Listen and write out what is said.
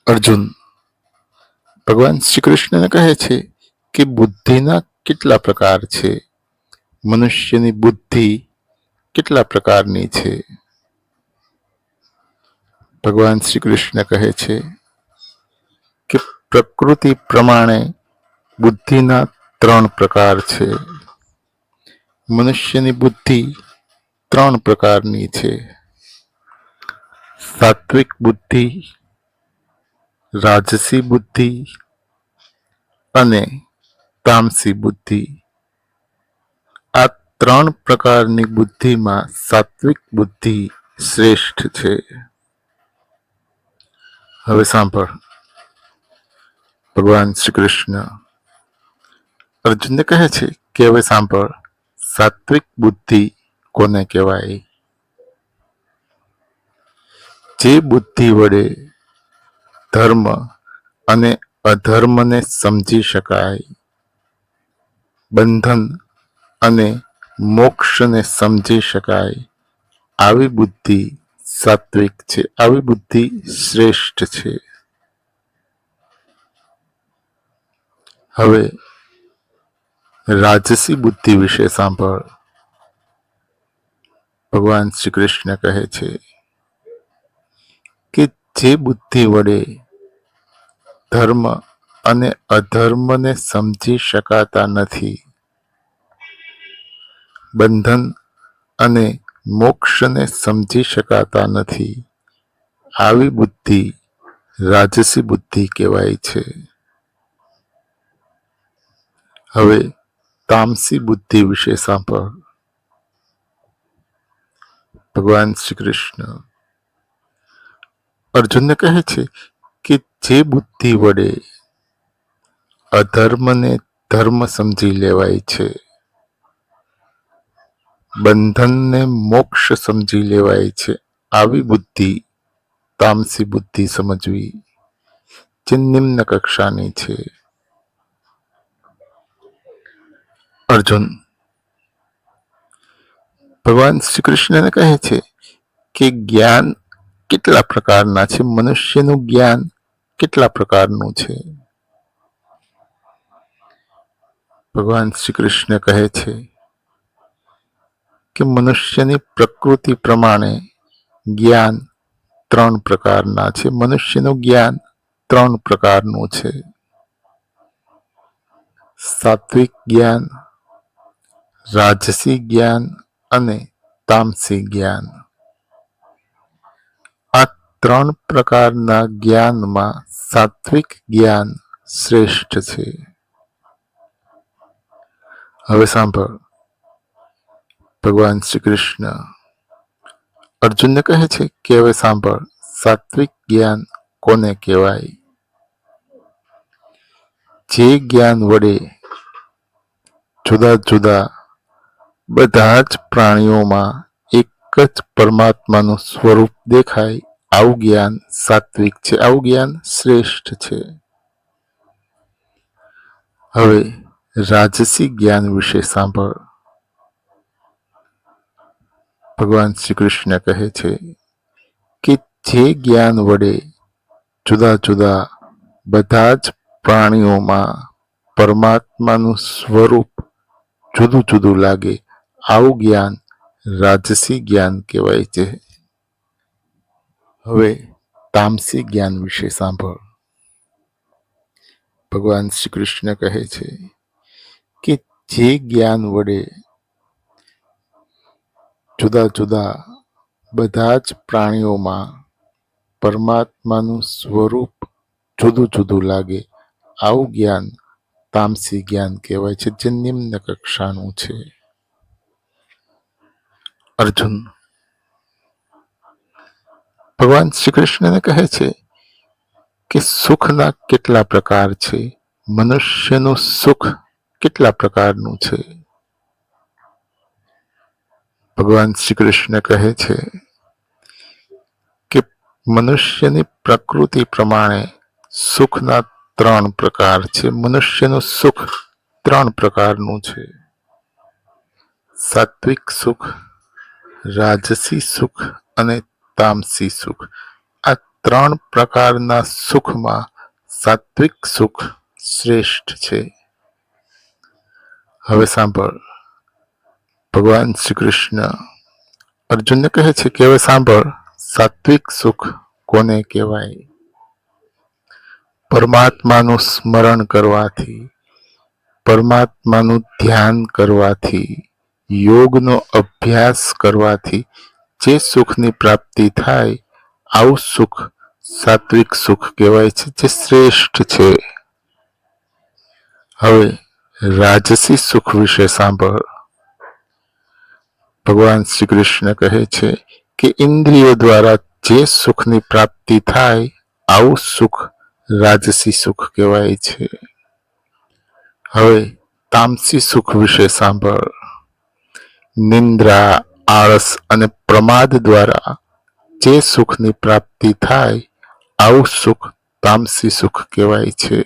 અર્જુન, ભગવાન શ્રી કૃષ્ણને કહે છે કે બુદ્ધિના કેટલા પ્રકાર છે? મનુષ્યની બુદ્ધિ કેટલા પ્રકારની છે? ભગવાન શ્રી કૃષ્ણ કહે છે કે પ્રકૃતિ પ્રમાણે બુદ્ધિના 3 પ્રકાર છે. મનુષ્યની બુદ્ધિ 3 પ્રકારની છે: સાત્વિક બુદ્ધિ, રાજસી બુદ્ધિ અને તામસી બુદ્ધિ. આ 3 પ્રકારની બુદ્ધિમાં સાત્વિક બુદ્ધિ શ્રેષ્ઠ છે. હવે સાંભળ, ભગવાન શ્રી કૃષ્ણ અર્જુનને કહે છે કે હવે સાંભળ, સાત્વિક બુદ્ધિ કોને કહેવાય? જે બુદ્ધિ વડે ધર્મ અને અધર્મને સમજી શકાય, બંધન અને મોક્ષને સમજી શકાય, આવી બુદ્ધિ સાત્વિક છે, આવી બુદ્ધિ શ્રેષ્ઠ છે. હવે રાજસી બુદ્ધિ વિશે સાંભળ. ભગવાન શ્રી કૃષ્ણ કહે છે કે જે બુદ્ધિ વડે ધર્મ અને અધર્મને સમજી શકાતા નથી, બંધન અને મોક્ષને સમજી શકાતા નથી, આવી બુદ્ધિ રાજસી બુદ્ધિ કહેવાય છે. હવે તામસી બુદ્ધિ વિશે સાંભળ. ભગવાન શ્રી કૃષ્ણ અર્જુનને કહે છે કે જે બુદ્ધિ વડે અધર્મને ધર્મ સમજી લેવાય છે, બંધનને મોક્ષ સમજી લેવાય છે, આવી બુદ્ધિ તામસી બુદ્ધિ સમજવી, જે નિમ્ન કક્ષાની છે. અર્જુન, ભગવાન શ્રી કૃષ્ણને કહે છે કે જ્ઞાન કેટલા પ્રકારના છે? મનુષ્યનું જ્ઞાન કેટલા પ્રકારનું છે? ભગવાન શ્રી કૃષ્ણ કહે છે કે મનુષ્યની પ્રકૃતિ પ્રમાણે જ્ઞાન 3 પ્રકારના છે. મનુષ્યનું જ્ઞાન 3 પ્રકારનું છે: સાત્વિક જ્ઞાન, રાજસી જ્ઞાન અને તામસી જ્ઞાન. આ 3 પ્રકારના જ્ઞાનમાં સાત્વિક જ્ઞાન શ્રેષ્ઠ છે. હવે સાંભળ, ભગવાન શ્રી કૃષ્ણ અર્જુનને કહે છે કે હવે સાંભળ, સાત્વિક જ્ઞાન કોને કહેવાય? જે જ્ઞાન વડે જુદા જુદા બધા જ પ્રાણીઓમાં એક જ પરમાત્માનું સ્વરૂપ દેખાય, આવું જ્ઞાન સાત્વિક છે, આવું જ્ઞાન શ્રેષ્ઠ છે. હવે રાજસી જ્ઞાન વિશે સાંભળ. ભગવાન શ્રી કૃષ્ણ કહે છે કે જે જ્ઞાન વડે જુદા જુદા બધા જ પ્રાણીઓમાં પરમાત્માનું સ્વરૂપ જુદું જુદું લાગે, આવું જ્ઞાન રાજસી જ્ઞાન કહેવાય છે. હવે તામસી જ્ઞાન વિશે સાંભળ. ભગવાન શ્રી કૃષ્ણ કહે છે કે જે જ્ઞાન વડે જુદા જુદા બધા જ પ્રાણીઓમાં પરમાત્માનું સ્વરૂપ જુદું જુદું લાગે, આવું જ્ઞાન તામસી જ્ઞાન કહેવાય છે, જે નિમ્ન કક્ષાનું છે. અર્જુન, ભગવાન શ્રી કૃષ્ણને કહે છે કે સુખના કેટલા પ્રકાર છે? મનુષ્યનું સુખ કેટલા પ્રકારનું છે? ભગવાન શ્રી કૃષ્ણ કહે છે કે મનુષ્યની પ્રકૃતિ પ્રમાણે સુખના 3 પ્રકાર છે. મનુષ્યનું સુખ 3 પ્રકારનું છે: સાત્વિક સુખ, રાજસી સુખ અને તામસી સુખ. આ ત્રણ પ્રકારના સુખમાં સાત્વિક સુખ શ્રેષ્ઠ છે. હવે સાંભળ, ભગવાન શ્રી કૃષ્ણ અર્જુનને કહે છે કે હવે સાંભળ, સાત્વિક સુખ કોને કહેવાય? પરમાત્માનું સ્મરણ કરવાથી, પરમાત્માનું ધ્યાન કરવાથી, યોગનો અભ્યાસ કરવાથી જે સુખની પ્રાપ્તિ થાય, આવું સુખ સાત્વિક સુખ કહેવાય છે, જે શ્રેષ્ઠ છે. હવે રાજસી સુખ વિશે સાંભળ. ભગવાન શ્રી કૃષ્ણ કહે છે કે ઇન્દ્રિયો દ્વારા જે સુખની પ્રાપ્તિ થાય, આવું સુખ રાજસી સુખ કહેવાય છે. હવે તામસી સુખ વિશે સાંભળ. નિંદ્રા, આળસ અને પ્રમાદ દ્વારા જે સુખની પ્રાપ્તિ થાય, આવું સુખ તામસી સુખ કહેવાય છે.